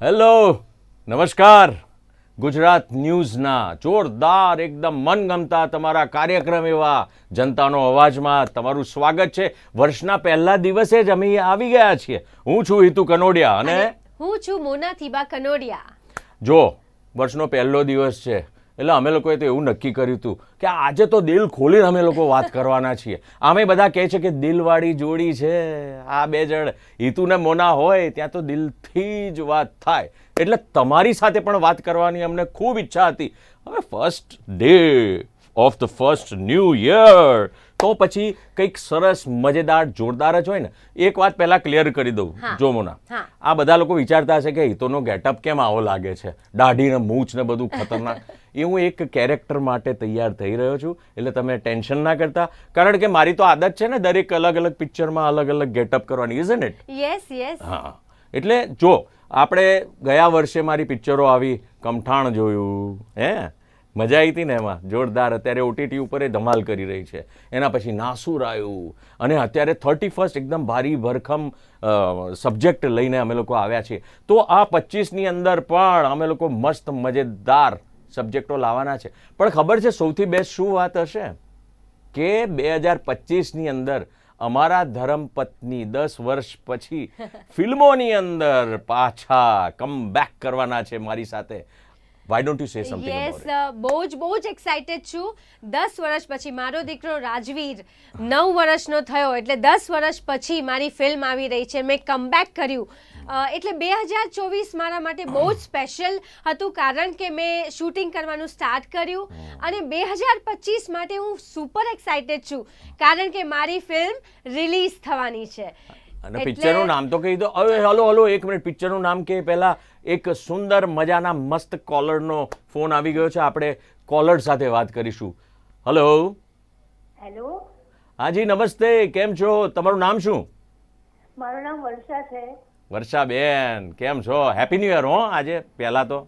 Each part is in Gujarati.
હેલો, નમસ્કાર. ગુજરાત ન્યૂઝના જોરદાર એકદમ મનગમતા તમારા કાર્યક્રમ એવા જનતાનો અવાજમાં તમારું સ્વાગત છે. વર્ષના પહેલા દિવસે જ અમે આવી ગયા છીએ. હું છું હિતુ કનોડિયા અને હું છું મોના થીબા કનોડિયા. જો વર્ષનો પહેલો દિવસ છે એટલે અમે લોકોએ તો એવું નક્કી કર્યું હતું કે આજે તો દિલ ખોલીને અમે લોકો વાત કરવાના છીએ. આમે બધા કહે છે કે દિલવાળી જોડી છે આ બે જણ હિતુ ને મોના હોય ત્યાં તો દિલથી જ વાત થાય. એટલે તમારી સાથે પણ વાત કરવાની અમને ખૂબ ઈચ્છા હતી. હવે first day of the first new year તો પછી કંઈક સરસ મજેદાર જોરદાર જ હોય ને. એક વાત પહેલા ક્લિયર કરી દઉં. જો મોના, આ બધા લોકો વિચારતા હશે કે હિતોનો ગેટઅપ કેમ આવો લાગે છે, દાઢી ને મૂછ ને બધું ખતરનાક. એ હું એક કેરેક્ટર માટે તૈયાર થઈ રહ્યો છું, એટલે તમે ટેન્શન ના કરતા. કારણ કે મારી તો આદત છે ને દરેક અલગ અલગ પિક્ચરમાં અલગ અલગ ગેટઅપ કરવાની, ઇઝન્ટ ઇટ? Yes yes. હા, એટલે જો આપણે ગયા વર્ષે મારી પિક્ચરો આવી, કમઠાણ જોયું, મજા આવી હતી ને એમાં જોરદાર. અત્યારે ઓટીટી ઉપર એ ધમાલ કરી રહી છે. એના પછી નાસુર આવ્યું અને અત્યારે 31 એકદમ ભારી ભરખમ સબ્જેક્ટ લઈને અમે લોકો આવ્યા છીએ. તો આ 25ની અંદર પણ અમે લોકો મસ્ત મજેદાર સબ્જેક્ટો લાવવાના છે. પણ ખબર છે સૌથી બેસ્ટ શું વાત હશે? કે 2025ની અંદર અમારા ધર્મપત્ની 10 વર્ષ પછી ફિલ્મોની અંદર પાછા કમબેક કરવાના છે મારી સાથે. Why don't you say something about it? Yes, બહુ જ એક્સાઇટેડ છું. 10 વર્ષ પછી મારો દીકરો રાજવીર 9 વર્ષનો થયો, એટલે 10 વર્ષ પછી મારી ફિલ્મ આવી રહી છે. મેં કમબેક કર્યું. એટલે 2024 મારા માટે બહુ જ સ્પેશિયલ હતું, કારણ કે મેં શૂટિંગ કરવાનું સ્ટાર્ટ કર્યું અને 2025 માટે હું સુપર એક્સાઇટેડ છું, કારણ કે મારી ફિલ્મ રિલીઝ થવાની છે. અને પિક્ચરનું નામ તો કહી દો. હવે હલો એક મિનિટ, પિક્ચરનું નામ કે પહેલા એક સુંદર મજાના મસ્ત કોલરનો ફોન આવી ગયો છે. આપણે કોલર સાથે વાત કરીશું. હેલો. હેલો. હાજી નમસ્તે, કેમ છો? તમારું નામ શું? મારું નામ વર્ષા છે. વર્ષાબેન, કેમ છો? Happy new year. હો આજે પહેલા તો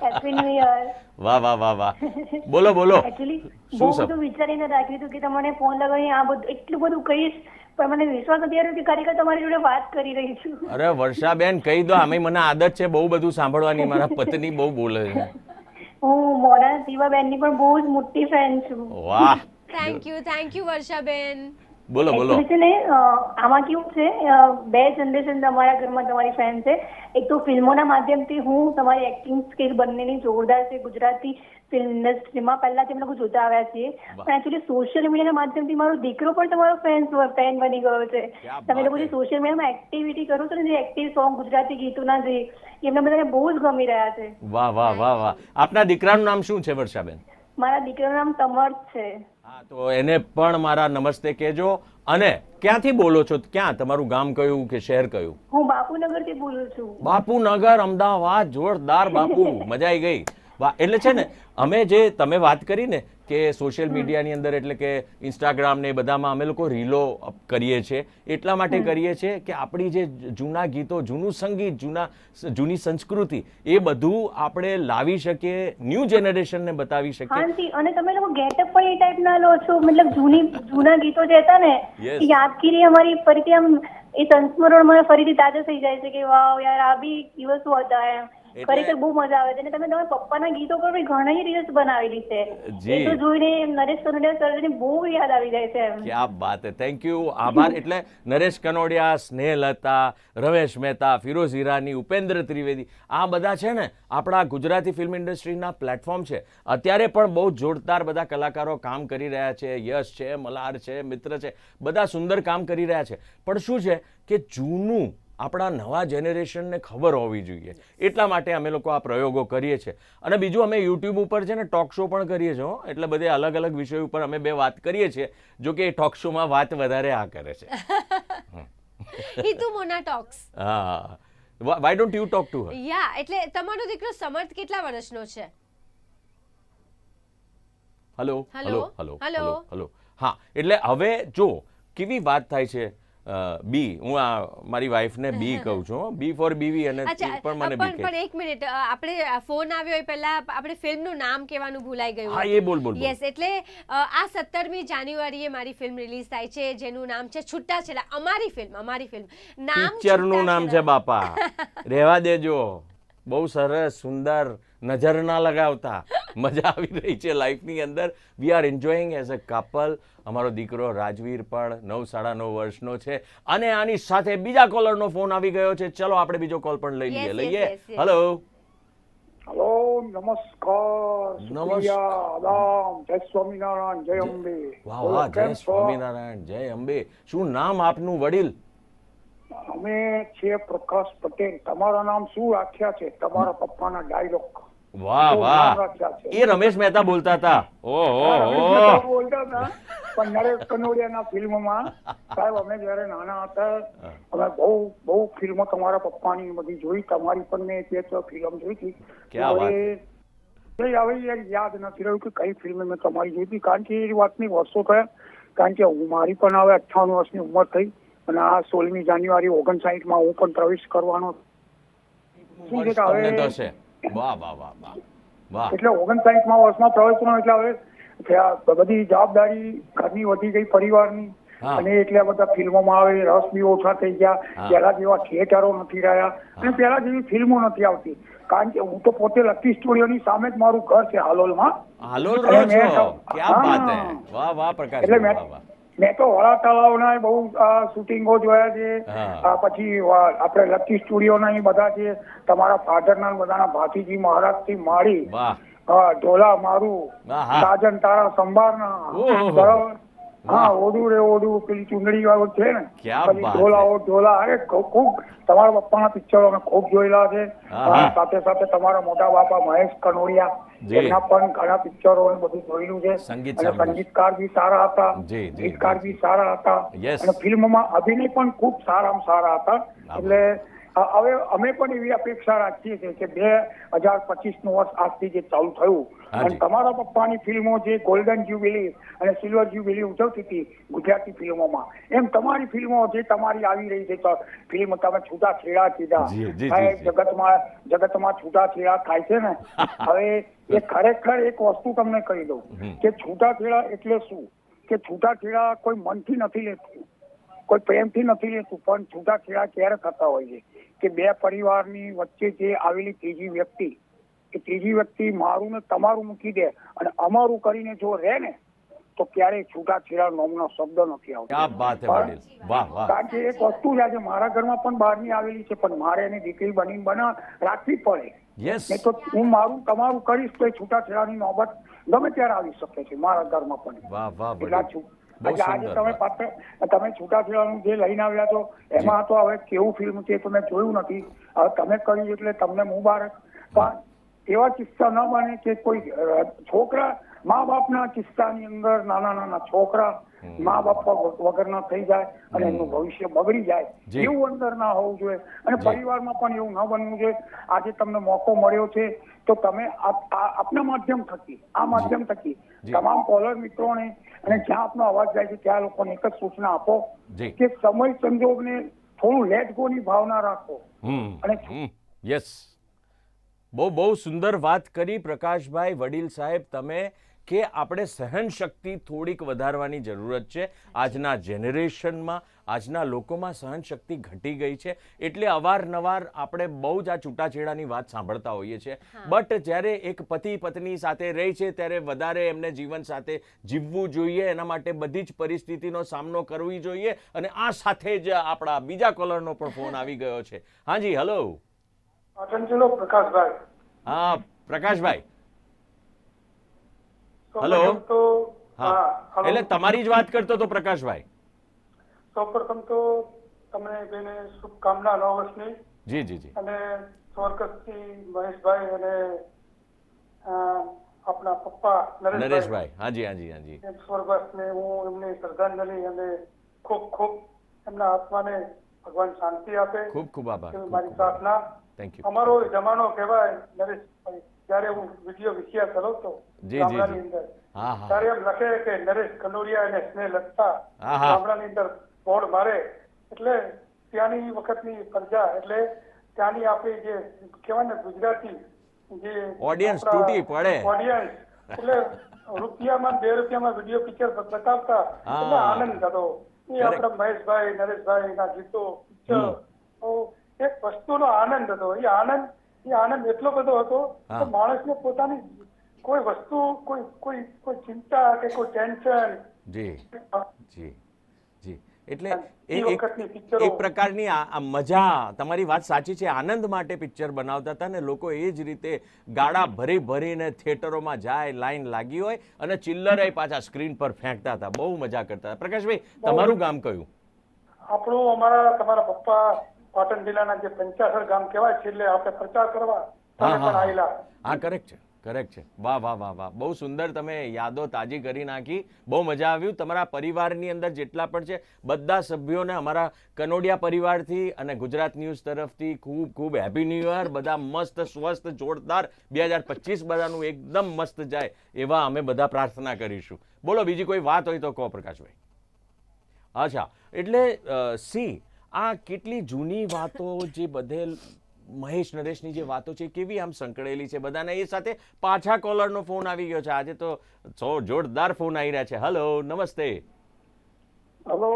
હેપી ન્યુ યર. વાહ વાહ વાહ વાહ. બોલો બોલો. એકચ્યુઅલી બહુ બધું વિચારીને રાખ્યું હતું કે તમને ફોન લગાવી આ બધું એટલું બધું કહીશ, પણ મને વિશ્વાસ નથી આવ્યો કે ખરેખર તમારી જોડે વાત કરી રહી છું. અરે વર્ષાબેન કહી દો, આમે મને આદત છે બહુ બધું સાંભળવાની. મારા પત્ની બહુ બોલે છે. હું મોના શિવા બેનની પણ બહુ જ મોટી ફેન છું. વાહ, થેન્ક યુ વર્ષાબેન. બોલો બોલો. છે ને આમાં કેવું છે, બે જનરેશન તમારા ઘરમાં તમારી ફેન છે. એક તો ફિલ્મોના માધ્યમથી હું તમારી એક્ટિંગ સ્કિલ બંનેની જોરદાર છે ગુજરાતી ફિલ્મ ઇન્ડસ્ટ્રીમાં. પહેલાથી અમે લોકો જોતા આવ્યા છીએ, પણ એકચ્યુઅલી સોશિયલ મીડિયાના માધ્યમથી મારો દીકરો પણ તમારો ફેન બની ગયો છે. તમે લોકો જે સોશિયલ મીડિયામાં એક્ટિવિટી કરો છો ને, જે એક્ટિવ સોંગ ગુજરાતી ગીતોના જે, એમને બધાને બહુ જ ગમી રહ્યા છે. વાહ વાહ વાહ વાહ. આપના દીકરાનું નામ શું છે વર્ષાબેન? મારા દીકરાનું નામ સમર્થ છે. હા, તો એને પણ મારા નમસ્તે કહેજો. અને ક્યાંથી બોલો છો? ક્યાં તમારું ગામ કયું કે શહેર કયું? હું બાપુનગરથી બોલું છું. બાપુનગર, અમદાવાદ. જોરદાર બાપુ, મજા આવી ગઈ. વાહ. એટલે છે ને અમે જે તમે વાત કરી ને કે સોશિયલ મીડિયાની અંદર, એટલે કે ઇન્સ્ટાગ્રામ ને બધામાં અમે લોકો રીલો કરીએ છીએ. એટલા માટે કરીએ છીએ કે આપણી જે જૂના ગીતો, જૂનું સંગીત, જૂની સંસ્કૃતિ, એ બધું આપણે લાવી શકીએ, ન્યૂ જનરેશનને બતાવી શકીએ. હાજી, અને તમે લોકો ગેટઅપ પણ એ ટાઈપના લો છો, મતલબ જૂના ગીતો જે હતા ને એ યાદગીરી અમારી ફરીથી આમ એ સંસ્મરણ મને ફરીથી તાજા થઈ જાય છે કે વાવ યાર, આ બી દિવસો હતા એમ. ખરેખર બહુ મજા આવે છે. અને તમે તમારા પપ્પાના ગીતો પર ઘણી રીલ્સ બનાવેલી છે, એ તો જોઈને નરેશ કનોડિયા સરને બહુ યાદ આવી જાય છે એમ. ક્યાં બાત હે. થેન્ક યુ, આભાર. એટલે નરેશ કનોડિયા, સ્નેહલતા, રમેશ મહેતા, ફિરોઝ ઈરાની, ઉપેન્દ્ર ત્રિવેદી, આ બધા છે ને આપણા ગુજરાતી ફિલ્મ ઇન્ડસ્ટ્રીના પ્લેટફોર્મ છે. અત્યારે પણ બહુ જોરદાર બધા કલાકારો કામ કરી રહ્યા છે. યશ છે, મલ્હાર છે, મિત્ર છે, બધા સુંદર કામ કરી રહ્યા છે. પણ શું છે કે જૂનું આપણા નવા જનરેશનને ખબર હોવી જોઈએ, એટલા માટે અમે લોકો આ પ્રયોગો કરીએ છીએ. અને બીજું અમે યુટ્યુબ ઉપર છે ને ટોક શો પણ કરીએ છીએ. એટલે બધે અલગ અલગ વિષયો ઉપર અમે બે વાત કરીએ છીએ. જો કે એ ટોક શોમાં વાત વધારે આ કરે છે. હિતુ મોના ટોક્સ. હા, why don't you talk to her? Yeah, એટલે તમારો દીકરો સમર્થ કેટલા વર્ષનો છે? Hello hello hello hello hello. હા, એટલે હવે જો કેવી વાત થાય છે. બી, હું મારી વાઈફને બી કહું છું, બી ફોર બીવી, અને એ અચ્છા પણ મને બી કહે. પણ એક મિનિટ, આપણે ફોન આવ્યો એ પહેલા આપણે ફિલ્મનું નામ કહેવાનું ભૂલાઈ ગયું. હા, એ બોલ. યસ, એટલે આ 17મી જાન્યુઆરીએ મારી ફિલ્મ રિલીઝ થાય છે જેનું નામ છે છૂટાછેડા. અમારી ફિલ્મ નામ પિક્ચરનું નામ છે બાપા, રહેવા દેજો. બહુ સરસ, સુંદર, નજર ના લગાવતા, મજા આવી રહી છે લાઈફની અંદર. We are enjoying as a couple. અમારો દીકરો રાજવીર પણ 9-9.5 વર્ષનો છે, અને આની સાથે બીજા કોલરનો ફોન આવી ગયો છે. ચલો આપણે બીજો કોલ પણ લઈ લઈએ. હેલો. હેલો, નમસ્કાર. શુક્રિયા, આદામ, જય સ્વામિનારાયણ, જય અંબે. વાહ વાહ, જય સ્વામિનારાયણ, જય અંબે. શું નામ આપનું વડીલ? અમે છીએ પ્રકાશ પટેલ. તમારા નામ શું રાખ્યા છે? તમારા પપ્પાના ડાયલોગ. વાહ વાહ, એ રમેશ મહેતા બોલતા હતા. ઓહો, બોલતા હતા, પણ નરેશ કનોડિયાના ફિલ્મમાં સાહેબ અમે જયારે નાના હતા અમે બહુ ફિલ્મો તમારા પપ્પાની બધી જોઈ. તમારી પણ મેં ફિલ્મ જોઈ હતી. ક્યાં વાત. હવે યાદ નથી રહ્યું કે કઈ ફિલ્મ મેં તમારી જોઈ હતી, કારણ કે એ વાતની વર્ષો થયા. કારણ કે મારી પણ હવે 58 વર્ષની ઉંમર થઈ, અને આ 16મી જાન્યુઆરી 59માં હું પણ પ્રવેશ કરવાનો. તમને થશે. વાહ વાહ વાહ વાહ વાહ. એટલે 59મા વર્ષમાં પ્રવેશ કરવાનો, એટલે હવે બધી જવાબદારી ઘરની વધી ગઈ, પરિવારની, અને એટલે બધા ફિલ્મોમાં આવે, રસ બી ઓછા થઈ ગયા. પહેલા જેવા થિયેટરો નથી રહ્યા, અને પહેલા જેવી ફિલ્મો નથી આવતી. કારણ કે હું તો પોતે લકી સ્ટુડિયોની સામે જ મારું ઘર છે હાલોલમાં. હાલોલ રહો છો? ક્યાં વાત હે. વાહ વાહ પ્રકાશ. એટલે મેં તો વડા તળાવના બહુ શૂટિંગો જોયા છે. પછી આપણે લકી સ્ટુડિયોના બધા છે, તમારા ફાધરના બધાના ભાતીજી મહારાજથી માળી, ઢોલા મારું, સાજન તારા સંભારના, બરાબર. હા, ઓડું રે ઓડું, પેલી ચુંદડી વાળું છે ને, પછી ઢોલા. અરે ખૂબ તમારા પપ્પાના પિક્ચરો અમે ખૂબ જોયેલા છે. સાથે સાથે તમારા મોટા બાપા મહેશ કનોડિયા, એમના પણ ઘણા પિક્ચરો બધું જોયેલું છે. અને સંગીતકાર બી સારા હતા, ગીતકાર બી સારા હતા, અને ફિલ્મમાં અભિનય પણ ખૂબ સારામાં સારા હતા. એટલે હવે અમે પણ એવી અપેક્ષા રાખીએ છીએ કે 2025નું વર્ષ આજથી જે ચાલુ થયું, અને તમારા પપ્પાની ફિલ્મો જે ગોલ્ડન જ્યુબિલી અને સિલ્વર જ્યુબિલી ઉજવતી હતી ગુજરાતી ફિલ્મોમાં, એમ તમારી ફિલ્મો જે તમારી આવી રહી છે ફિલ્મ, તમે છૂટાછેડા કીધા, જગતમાં છૂટાછેડા થાય છે ને. હવે એ ખરેખર એક વસ્તુ તમને કહી દઉં કે છૂટાછેડા એટલે શું, કે છૂટાછેડા કોઈ મનથી નથી લેતું, કોઈ પ્રેમથી નથી લેતું, પણ છૂટાછેડા ક્યારે થતા હોય છે કે બે પરિવારની વચ્ચે જે આવેલી ત્રીજી વ્યક્તિ, એ ત્રીજી વ્યક્તિ મારું ને તમારું મૂકી દે અને અમારું કરીને જો રહે ને, તો ક્યારેય છૂટાછેડા નામનો શબ્દ નથી આવતો. કારણ કે એક વસ્તુ છે, આજે મારા ઘરમાં પણ બહારની આવેલી છે, પણ મારે એની દીકરી બની રાખવી પડે. નહીં તો હું મારું તમારું કરીશ તો છૂટાછેડાની નોબત ગમે ત્યારે આવી શકે છે મારા ઘરમાં પણ. આજે તમે છૂટાછેડાનું જે લઈને આવ્યા છો, એમાં તો હવે કેવું ફિલ્મ છે તો મેં જોયું નથી. હવે તમે કર્યું એટલે તમને મુબારક. પણ એવા કિસ્સા ન બને કે કોઈ છોકરા મા બાપના કિસ્સાની અંદર નાના છોકરા મા બાપ વગરના થઈ જાય અને એમનું ભવિષ્ય બગડી જાય, એવું અંદર ના હોવું જોઈએ. અને પરિવારમાં પણ એવું ન બનવું જોઈએ. આજે તમને મોકો મળ્યો છે તો તમે આપના માધ્યમ થકી તમામ કોલર મિત્રોને, અને જ્યાં આપનો અવાજ જાય છે ત્યાં લોકોને એક જ સૂચના આપો કે સમય સંજોગને થોડું લેટ ગો ની ભાવના રાખો. અને યસ, બહુ સુંદર વાત કરી પ્રકાશભાઈ વડીલ સાહેબ તમે, કે આપણે સહન શક્તિ થોડીક વધારવાની જરૂરત છે. આજના જનરેશનમાં, આજના લોકોમાં સહન શક્તિ ઘટી ગઈ છે, એટલે અવારનવાર આપણે બહુ જ આ છૂટાછેડાની વાત સાંભળતા હોઈએ છીએ. બટ જ્યારે એક પતિ પત્ની સાથે રહે છે ત્યારે વધારે એમને જીવન સાથે જીવવું જોઈએ, એના માટે બધી જ પરિસ્થિતિનો સામનો કરવી જોઈએ. અને આ સાથે જ આપણા બીજા કોલરનો પણ ફોન આવી ગયો છે. હાજી, હેલો. પ્રકાશભાઈ. હા પ્રકાશભાઈ, હેલો. હા, એટલે તમારી જ વાત કરતો તો પ્રકાશભાઈ. સૌપ્રથમ તો તમને બેને શુભકામના 9 વર્ષની. જી. અને સ્વર્ગસ્થી મહેશભાઈ અને આપણા પપ્પા નરેશભાઈ, હાજી. સ્વર્ગસ્થને હું એમની શ્રદ્ધાંજલિ અને ખૂબ એમના આત્માને ભગવાન શાંતિ આપે. ખૂબ આભાર. મારી પ્રાર્થના. Thank you. અમારો જમાનો કહેવાય નરેશભાઈ, જયારે હું વિડીયો વિષયા ચલાવતો ગામડાની અંદર, ત્યારે એમ લખે કે નરેશ કનોડિયા અને સ્નેહ લગતા ગામડાની અંદર બોર્ડ મારે એટલે ત્યાંની વખતની પ્રજા એટલે ત્યાંની આપણી જે કહેવાય ને ગુજરાતી જે Audience તૂટી પડે. ઓડિયન્સ એટલે રૂપિયામાં 2 રૂપિયામાં વિડીયો પિક્ચર બતાવતા એટલે આનંદ થતો. એ આપણા મહેશભાઈ નરેશભાઈ ના ગીતો પિક્ચર એક વસ્તુનો આનંદ હતો. એ આનંદ એટલો બધો હતો કે માણસને પોતાની કોઈ વસ્તુ કોઈ ચિંતા કે કોઈ ટેન્શન જી જી જી એટલે એ વખતની પિક્ચરો એક પ્રકારની આ મજા, તમારી વાત સાચી છે, આનંદ માટે પિક્ચર બનાવતા હતા ને લોકો એ જ રીતે ગાડા ભરી ભરીને થિયેટરોમાં જાય, લાઈન લાગી હોય અને ચિલ્લરે પાછા સ્ક્રીન પર ફેંકતા હતા, બહુ મજા કરતા હતા. પ્રકાશભાઈ, તમારું ગામ કયું? આપણું તમારા પપ્પા પાટણ જિલ્લાના જે પંચાસર ગામ કહેવાય છે, એટલે આપણે પ્રચાર કરવા પણ આવેલા. હા, કરેક્ટ છે, કરેક્ટ છે. વાહ વાહ વાહ વાહ, બહુ સુંદર તમે યાદો તાજી કરી નાખી, બહુ મજા આવ્યું. તમારા પરિવારની અંદર જેટલા પણ છે બધા સભ્યોને અમારા કનોડિયા પરિવારથી અને ગુજરાત ન્યૂઝ તરફથી ખૂબ ખૂબ હેપી ન્યૂ યર. બધા મસ્ત સ્વસ્થ જોરદાર 2025 બધાનું એકદમ મસ્ત જાય એવા અમે બધા પ્રાર્થના કરીશું. બોલો, બીજી કોઈ વાત હોય તો કહો પ્રકાશભાઈ. અચ્છા, એટલે આ કેટલી જૂની વાતો જે બધે મહેશ નરેશની જે વાતો છે કેવી આમ સંકળેલી છે બધાને. એ સાથે પાછા કોલરનો ફોન આવી ગયો છે આજે, તો જોરદાર ફોન આવી રહ્યા છે. હેલો, નમસ્તે. હેલો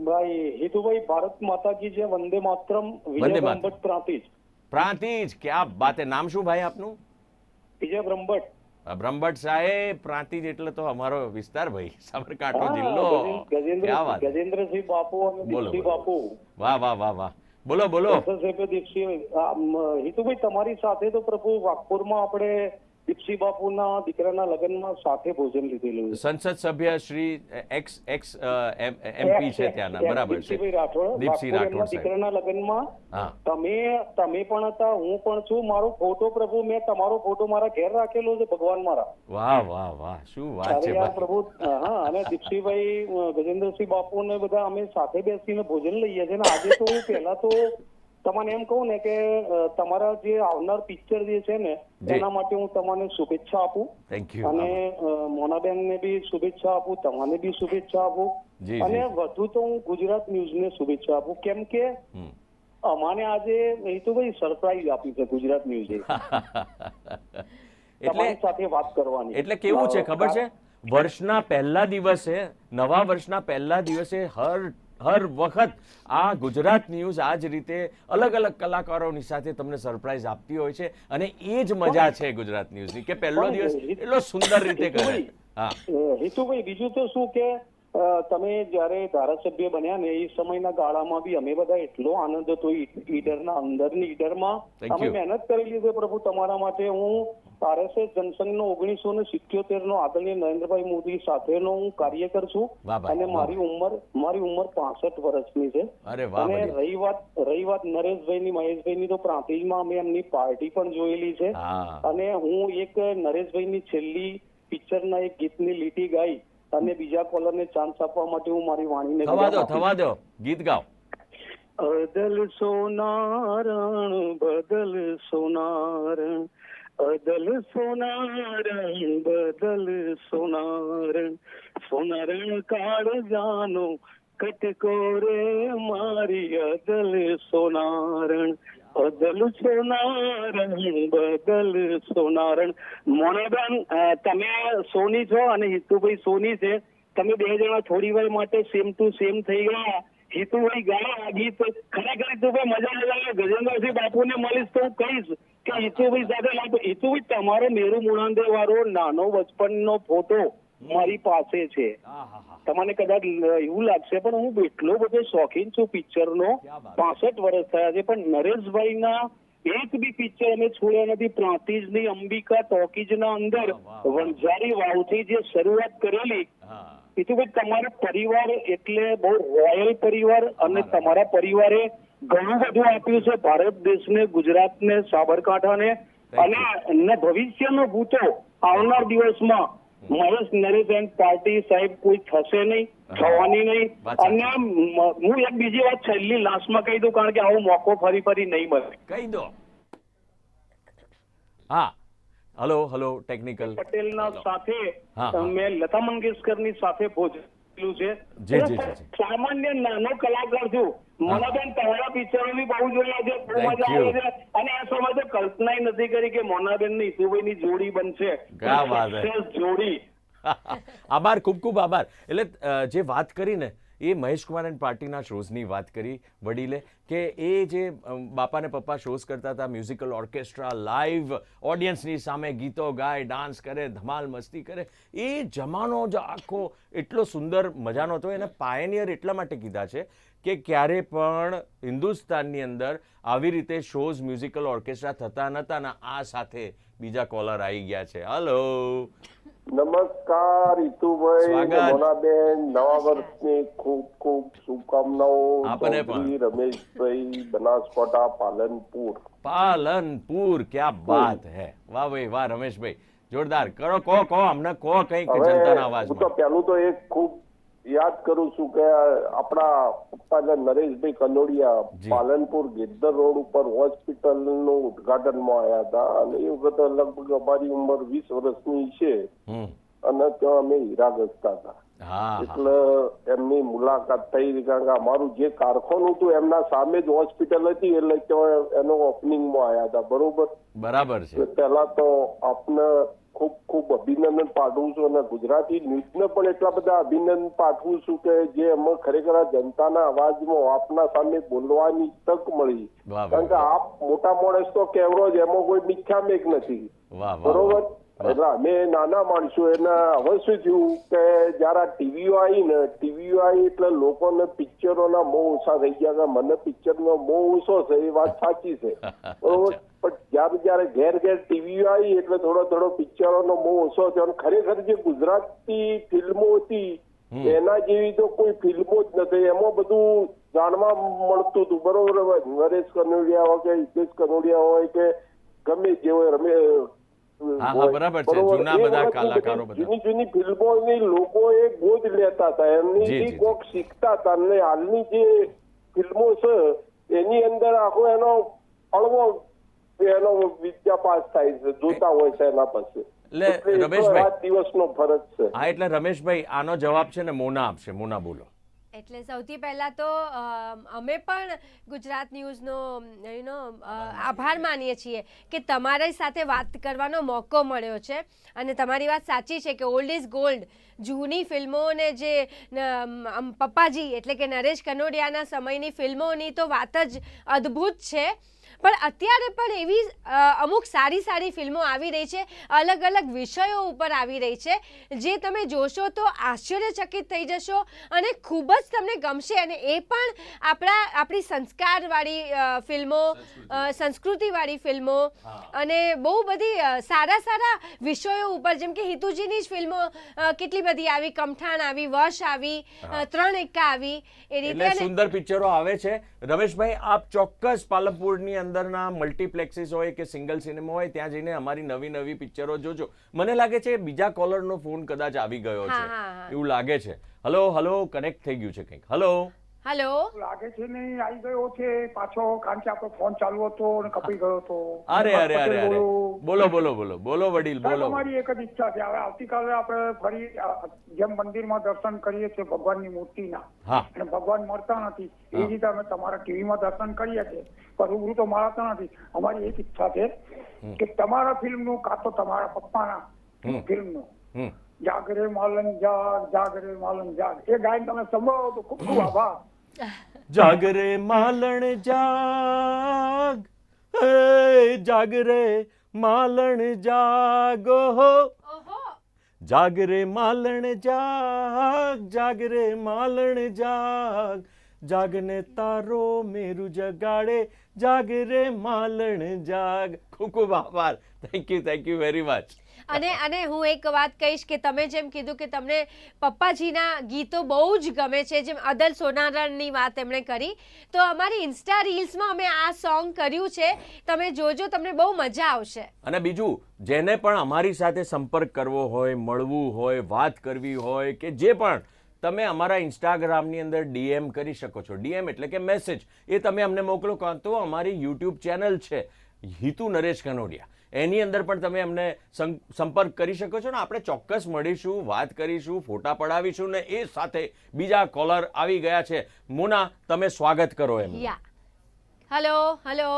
ભાઈ હિતુભાઈ, ભારત માતા કી જય, વંદે માતરમ. વંદે માતરમ. બ્રહ્મભટ્ટ પ્રાંતિજ. પ્રાંતિજ, ક્યાં બાત હે. નામ શું ભાઈ આપનું? વિજય બ્રહ્મભટ્ટ. બ્રહ્મભટ્ટ સાહેબ, પ્રાંતિજ એટલે તો અમારો વિસ્તાર ભાઈ, સાબરકાંઠો જિલ્લો. ક્યાં વાત. ગજેન્દ્રસિંહ બાપુ અને દીપસિંહ બાપુ. વાહ વાહ વાહ વાહ, બોલો બોલો. હિતુભાઈ, તમારી સાથે તો પ્રભુ વાઘપુરમાં આપણે દીપસિંહ બાપુના દીકરાના લગ્નમાં સાથે ભોજન લીધેલું. સંસદ સભ્ય શ્રી એક્સ MP છે ત્યાંના, બરાબર છે, દીપસિંહ રાઠોડ દીકરાના લગ્નમાં હા, તમે પણ હતા, હું પણ છું. મારો ફોટો પ્રભુ, મેં તમારો ફોટો મારા ઘેર રાખેલો છે, ભગવાન મારા. વાહ વાહ વાહ, શું વાત છે પ્રભુ. હા, અને દીપસિંહભાઈ, ગજેન્દ્રસિંહ બાપુ ને બધા અમે સાથે બેસીને ભોજન લઈએ છીએ. આજે તો હું પહેલા તો તમને એમ કહું ને કે તમારા જે આવનાર પિક્ચર જે છે ને એના માટે હું તમને શુભેચ્છા આપું. Thank you. અને મોનાબેન ને બી શુભેચ્છા આપું, તમને બી શુભેચ્છા આપું. અને વધુ તો હું ગુજરાત ન્યૂઝ ને શુભેચ્છા આપું, કેમ કે અમાને આજે હિતુભાઈ સરપ્રાઈઝ આપી છે ગુજરાત ન્યૂઝે તમારી સાથે વાત કરવાની. એટલે કેવું છે ખબર છે, વર્ષના પહેલા દિવસે, નવા વર્ષના પહેલા દિવસે હર વખત આ ગુજરાત ન્યૂઝ આ જ રીતે અલગ અલગ કલાકારોની સાથે તમને સરપ્રાઈઝ આપતી હોય છે અને એ જ મજા છે ગુજરાત ન્યૂઝની કે પહેલો દિવસ એટલો સુંદર રીતે કરે. હા હિતુભાઈ, બીજું તો શું કે તમે જયારે ધારાસભ્ય બન્યા ને એ સમયના ગાળામાં બી અમે બધા એટલો આનંદ હતો ઈડરના અંદરની ઈડરમાં અમે મહેનત કરેલી છે પ્રભુ તમારા માટે. હું RSS જનસંઘનો 1977 નો આદરણીય નરેન્દ્રભાઈ મોદી સાથેનો હું કાર્યકર છું અને મારી ઉંમર 65 વર્ષની છે. અને રહી વાત નરેશભાઈની, મહેશભાઈની, તો પ્રાંતિજમાં અમે એમની પાર્ટી પણ જોયેલી છે. અને હું એક નરેશભાઈની છેલ્લી પિક્ચરના એક ગીતની લીટી ગાઈ અને બીજા કોલરને ચાન્સ આપવા માટે હું મારી વાણીને થવા દો, ગીત ગાઓ. અદલ સોનારણ બદલ સોનારણ, અદલ સોનારણ બદલ સોનારણ, સોનારણ કાળ જાનો કટકો રે મારી અદલ સોનારણ, અદલ સોનારણ બદલ સોનારણ. મોનાબેન, તમે સોની છો અને હિતુભાઈ સોની છે. તમે બે જણા થોડી વાર માટે સેમ ટુ સેમ થઈ ગયા. હિતુભાઈ ગાયા આ ગીત, ખરેખર હિતુભાઈ મજા આવે. ગજેન્દ્રસિંહ બાપુને મળીશ તો હું કહીશ કે હિતુભાઈ સાથે લાગો. હિતુભાઈ, તમારો મેરુ મુણાંદે વાળો નાનો બચપનનો ફોટો મારી પાસે છે. તમને કદાચ એવું લાગશે પણ હું એટલો બધો શોખીન છું પિક્ચરનો. 65 વર્ષ થયા છે પણ નરેશભાઈના એક બી પિક્ચર અમે છોડ્યા નથી. પ્રાંતિજની અંબિકા ટોકીજના અંદર વણઝારી વાવથી જે શરૂઆત કરેલી, હિતુભાઈ તમારો પરિવાર એટલે બહુ રોયલ પરિવાર અને તમારા પરિવારે ઘણું બધું આપ્યું છે ભારત દેશને, ગુજરાતને, સાબરકાંઠાને. અને ભવિષ્યનો ભૂતો આવનાર દિવસમાં મહેશ નરેશ એન્ડ પાર્ટી સાહેબ કોઈ થશે નહીં, થવાની નહીં. અને હું એક બીજી વાત છેલ્લી લાસ્ટમાં કહી દઉં, કારણ કે આવો મોકો ફરી નહીં મળે. કહી દો. હા, હલો ટેકનિકલ પટેલના સાથે મેં લતા મંગેશકરની સાથે ભોજન છે. જી, જી, જી, જી. સામાન્ય નાનો કલાકાર છું. મને બેન તમારા પિક્ચરો બી બહુ જોયા છે, બહુ Thank મજા you. આવે છે, અને આ સમયે તો કલ્પના નથી કરી કે મોનાબેન ને ઈસુભાઈ ની જોડી બનશે. ક્યાં વાત હે. Success જોડી. આભાર, ખૂબ ખૂબ આભાર. એટલે જે વાત કરી ને એ મહેશ કુમાર એન્ડ પાર્ટીના શોઝની વાત કરી વડીલે, કે એ જે બાપા ને પપ્પા શોઝ કરતા હતા, મ્યુઝિકલ ઓર્કેસ્ટ્રા લાઈવ ઓડિયન્સની સામે ગીતો ગાય, ડાન્સ કરે, ધમાલ મસ્તી કરે, એ જમાનો જ આખો એટલો સુંદર મજાનો હતો. એને પાયનિયર એટલા માટે કીધા છે કે ક્યારે પણ હિન્દુસ્તાનની અંદર આવી રીતે શોઝ મ્યુઝિકલ ઓર્કેસ્ટ્રા થતા નહોતા ને આ સાથે બીજા કોલર આવી ગયા છે. હલો, નમસ્કાર ઈતુભાઈ, સ્વાગત. મોનાબેન, નવા વર્ષની ખૂબ ખૂબ શુભકામનાઓ. આપને ચૌધરી પણ. રમેશભાઈ, બનાસકાંઠા, પાલનપુર. પાલનપુર, ક્યાં બાત હે. વાહ ભાઈ વાહ, રમેશભાઈ જોરદાર. કરો, કહો અમને, કહો કંઈક હવે જનતાના હું તો અવાજમાં. પહેલું તો એક ખૂબ યાદ કરું છું કે આપણા પપ્પા નરેશભાઈ કનોડિયા જી. પાલનપુર ગિદ્દર રોડ ઉપર હોસ્પિટલનું ઉદઘાટનમાં આવ્યા હતા, અને એ વખતે લગભગ અમારી ઉંમર 20 વર્ષની છે, હમ. અને ત્યાં અમે હીરા ઘસતા હતા. હા, એટલે એમની મુલાકાત થઈ, કારણ કે અમારું જે કારખાનું હતું એમના સામે જ હોસ્પિટલ હતી, એટલે ત્યાં એનો ઓપનિંગમાં આવ્યા હતા. બરોબર. બરાબર છે. પહેલા તો આપને ખૂબ ખૂબ અભિનંદન પાઠવું છું, અને ગુજરાતી ન્યૂઝને પણ એટલા બધા અભિનંદન પાઠવું છું કે જે એમાં ખરેખર આ જનતાના અવાજમાં આપના સામે બોલવાની તક મળી. વાહ, કારણ કે વાહ, આપ મોટા માણસ તો કહેવરો જ, એમાં કોઈ મિથ્યા મેક નથી. વાહ, વાહ, બરોબર. વાહ. એટલે અમે નાના માણસો, એને હવે શું થયું કે જયારે ટીવીઓ આવી એટલે લોકોને પિક્ચરોના મોહ ઓછા થઈ ગયા, કે મને પિક્ચરનો મોહ ઓછો છે, એ વાત સાચી છે. બરોબર. પણ જયારે ઘેર ટીવીઓ આવી એટલે થોડો પિક્ચરોનો મોહ ઓછો થયો, અને ખરેખર જે ગુજરાતી ફિલ્મો હતી એના જેવી તો કોઈ ફિલ્મો જ નથી. એમાં બધું જાણવા મળતું હતું. બરોબર. નરેશ કનોડિયા હોય કે હિતેશ કનોડિયા હોય કે ગમે જે હોય, હા, બરાબર છે. જૂના બધા કલાકારો બધા. જૂની ફિલ્મોની લોકો એ ગોદ લેતા હતા, જી, એમની જી. કોક શીખતા હતા. અને હાલની જે ફિલ્મો છે એની અંદર આખો એનો અળવો એનો વિદ્યાપાસ થાય છે, જોતા હોય છે એના પાસે. એટલે રમેશભાઈ. રાત દિવસનો ફરક છે. હા, એટલે રમેશભાઈ આનો જવાબ છે ને મોના આપશે. મોના બોલો. એટલે સૌથી પહેલા તો અમે પણ ગુજરાત ન્યૂઝનો આભાર માનીએ છીએ કે તમારી સાથે વાત કરવાનો મોકો મળ્યો છે. અને તમારી વાત સાચી છે કે ઓલ્ડ ઇઝ ગોલ્ડ. જૂની ફિલ્મોને જે પપ્પાજી એટલે કે નરેશ કનોડિયાના સમયની ફિલ્મોની તો વાત જ અદ્ભુત છે. પણ અત્યારે પણ એવી અમુક સારી ફિલ્મો આવી રહી છે, અલગ અલગ વિષયો ઉપર આવી રહી છે, જે તમે જોશો તો આશ્ચર્યચકિત થઈ જશો અને ખૂબ જ તમને ગમશે. અને એ પણ આપણી સંસ્કારવાળી ફિલ્મો, સંસ્કૃતિવાળી ફિલ્મો, અને બહુ બધી સારા વિષયો ઉપર, જેમ કે હિતુજીની જ ફિલ્મો કેટલી બધી આવી, કમઠાણ આવી, વર્ષ આવી, 3 એક્કા આવી, એ રીતે. એટલે સુંદર પિક્ચરો આવે છે. રમેશભાઈ, આપ ચોક્કસ પાલનપુરની અંદરના મલ્ટીપ્લેક્સીસ હોય કે સિંગલ સિનેમા હોય ત્યાં જઈને અમારી નવી પિક્ચરો જોજો. મને લાગે છે બીજા કોલરનો ફોન કદાચ આવી ગયો છે, એવું લાગે છે. હલો, કનેક્ટ થઈ ગયું છે કંઈક. હલો. લાગે છે નહીં આવી ગયો છે પાછો, કારણ કે આપણો ફોન ચાલુ હતો અને કપાઈ ગયો હતો. અરે બોલો વડીલ, બોલો. તમારી એક જ ઈચ્છા છે, હવે આવતીકાલે આપણે ફરી જેમ મંદિરમાં દર્શન કરીએ છીએ ભગવાનની મૂર્તિના, અને ભગવાન મળતા નથી, એ રીતે અમે તમારા ટીવીમાં દર્શન કરીએ છીએ, પણ રૂબરૂ તો મળતા નથી. અમારી એક ઈચ્છા છે કે તમારા ફિલ્મનું કાં તો તમારા પપ્પાના ફિલ્મનું જાગરે માલન જાગ એ ગાયન તમે સંભળાવો તો ખૂબ ખૂબ આભાર. જાગરે માલણ જાગ, જાગરે માલણ જાગો, જાગરે માલણ જાગ, જાગરે માલણ જાગ, જાગને તારો મેરુ જગાડે, જાગરે માલણ જાગ. ખૂબ આભાર. Thank you very much. અને હું એક વાત કહીશ કે તમે જેમ કીધું કે તમને પપ્પાજીના ગીતો બહુ જ ગમે છે, જેમ અદલ સોનારણની વાત એમણે કરી, તો અમારી ઇન્સ્ટા રીલ્સમાં અમે આ સોંગ કર્યું છે, તમે જોજો, તમને બહુ મજા આવશે. અને બીજું, જેને પણ અમારી સાથે સંપર્ક કરવો હોય, મળવું હોય, વાત કરવી હોય કે જે પણ, તમે અમારા ઇન્સ્ટાગ્રામની અંદર DM કરી શકો છો. DM એટલે કે મેસેજ, એ તમે અમને મોકલો, કાં તો અમારી યુટ્યુબ ચેનલ છે હિતુ નરેશ કનોડિયા, એની અંદર પણ તમે અમને સંપર્ક કરી શકો છો ને આપણે ચોક્કસ મળીશું, વાત કરીશું, ફોટા પડાવીશું ને એ સાથે બીજા કોલર આવી ગયા છે. મોના, તમે સ્વાગત કરો એમ. યા હેલો હેલો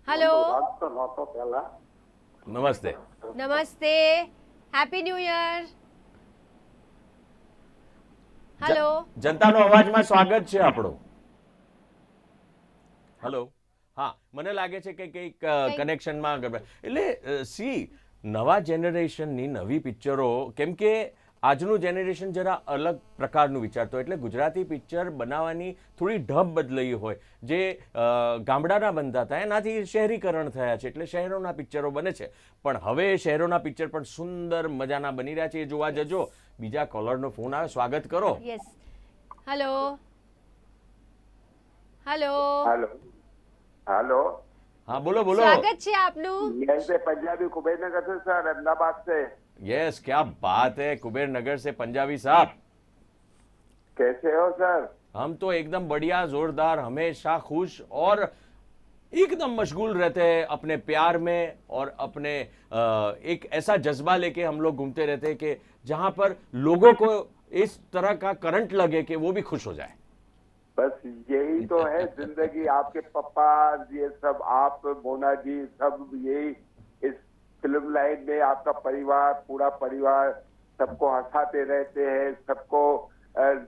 હેલો નમસ્તે. નમસ્તે, હેપી ન્યૂ યર. હેલો જનતાનો અવાજમાં સ્વાગત છે આપણું. હેલો. હા, મને લાગે છે કે કંઈક કનેક્શનમાં એટલે સી નવા જેનરેશનની નવી પિક્ચરો, કેમ કે આજનું જેનરેશન જરા અલગ પ્રકારનું વિચારતો, એટલે ગુજરાતી પિક્ચર બનાવવાની થોડી ઢબ બદલાઈ હોય. જે ગામડાના બનતા હતા એનાથી શહેરીકરણ થયા છે, એટલે શહેરોના પિક્ચરો બને છે. પણ હવે શહેરોના પિક્ચર પણ સુંદર મજાના બની રહ્યા છે, એ જોવા જજો. બીજા કોલરનો ફોન આવે, સ્વાગત કરો. Yes. Hello hello hello hello હા, બોલો બોલો. સ્વાગત છે આપનું. यहीं से पंजाबी कुबेरनगर से सर, अहमदाबाद से. यस, क्या बात है कुबेर नगर से पंजाबी साहब. कैसे हो सर? हम तो एकदम बढ़िया, जोरदार, हमेशा खुश और एकदम मशगूल रहते हैं अपने प्यार में और अपने एक ऐसा जज्बा लेके हम लोग घूमते रहते हैं कि जहां पर लोगों को इस तरह का करंट लगे कि वो भी खुश हो जाए. बस यही तो है जिंदगी. आपके पापा ये सब, आप मोना जी, सब यही इस फिल्म लाइन में आपका परिवार, पूरा परिवार सबको हंसाते रहते हैं, सबको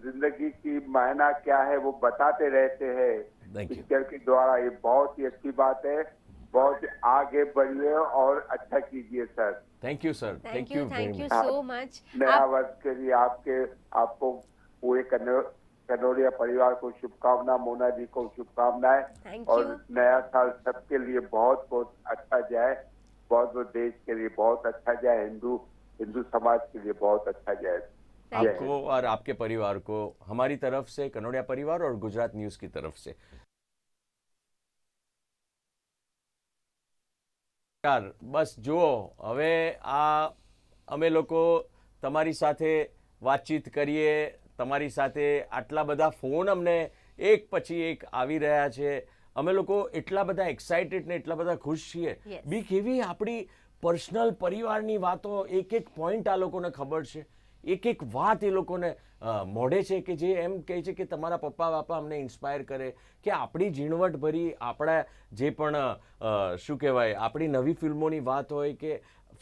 जिंदगी की मायना क्या है वो बताते रहते हैं Thank you. पिक्चर के द्वारा. ये बहुत ही अच्छी बात है. बहुत आगे बढ़िए और अच्छा कीजिए sir. Thank you sir, thank you very much. So much. नया वर्ष के लिए आपको पूरे कनौरिया परिवार को शुभकामना, मोना जी को शुभकामनाएं. Thank और you. नया साल सबके लिए बहुत बहुत अच्छा जाए, बहुत बहुत देश के लिए बहुत अच्छा जाए, हिंदू समाज के लिए बहुत अच्छा जाए. जय हिंद. आपको और आपके परिवार को हमारी तरफ से, कनौड़िया परिवार और गुजरात न्यूज की तरफ से યાર બસ જુઓ, હવે આ અમે લોકો તમારી સાથે વાતચીત કરીએ, તમારી સાથે આટલા બધા ફોન અમને એક પછી એક આવી રહ્યા છે. અમે લોકો એટલા બધા એક્સાઇટેડ ને એટલા બધા ખુશ છીએ. Yes. બી કેવી આપણી પર્સનલ પરિવારની વાતો, એક એક પોઈન્ટ આ લોકોને ખબર છે, એક એક વાત એ લોકોને મોઢે છે કે જે એમ કહે છે કે તમારા પપ્પા બાપા અમને ઇન્સ્પાયર કરે કે આપણી ઝીણવટ ભરી, આપણા જે પણ શું કહેવાય, આપણી નવી ફિલ્મોની વાત હોય કે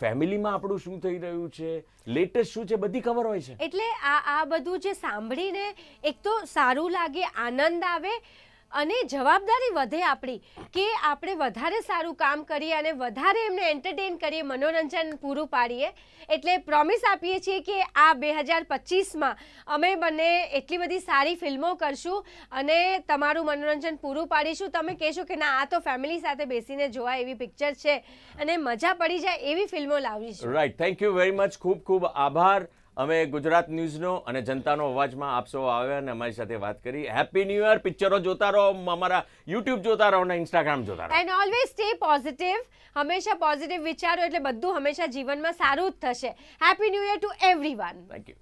ફેમિલીમાં આપણું શું થઈ રહ્યું છે, લેટેસ્ટ શું છે, બધી ખબર હોય છે. એટલે આ બધું જે સાંભળીને એક તો સારું લાગે, આનંદ આવે અને જવાબદારી વધે આપણી કે આપણે વધારે સારું કામ કરીએ અને વધારે એમને એન્ટરટેન કરીએ, મનોરંજન પૂરું પાડીએ. એટલે પ્રોમિસ આપીએ છીએ કે આ 2025માં અમે બંને એટલી બધી સારી ફિલ્મો કરશું અને તમારું મનોરંજન પૂરું પાડીશું. તમે કહેશો કે ના, આ તો ફેમિલી સાથે બેસીને જોવા એવી પિક્ચર છે અને મજા પડી જાય એવી ફિલ્મો લાવીશું. Right, thank you very much. ખૂબ ખૂબ આભાર. અમે ગુજરાત ન્યૂઝનો અને જનતાનો અવાજમાં આપ સૌ આવ્યા અને અમારી સાથે વાત કરી. Happy new year. પિક્ચરો જોતા રહો, અમારા યુટ્યુબ જોતા રહો અને ઇન્સ્ટાગ્રામ જોતા રહો. And always stay positive. હંમેશા પોઝિટિવ વિચારો એટલે બધું હંમેશા જીવનમાં સારું જ થશે. Happy new year to everyone. Thank you.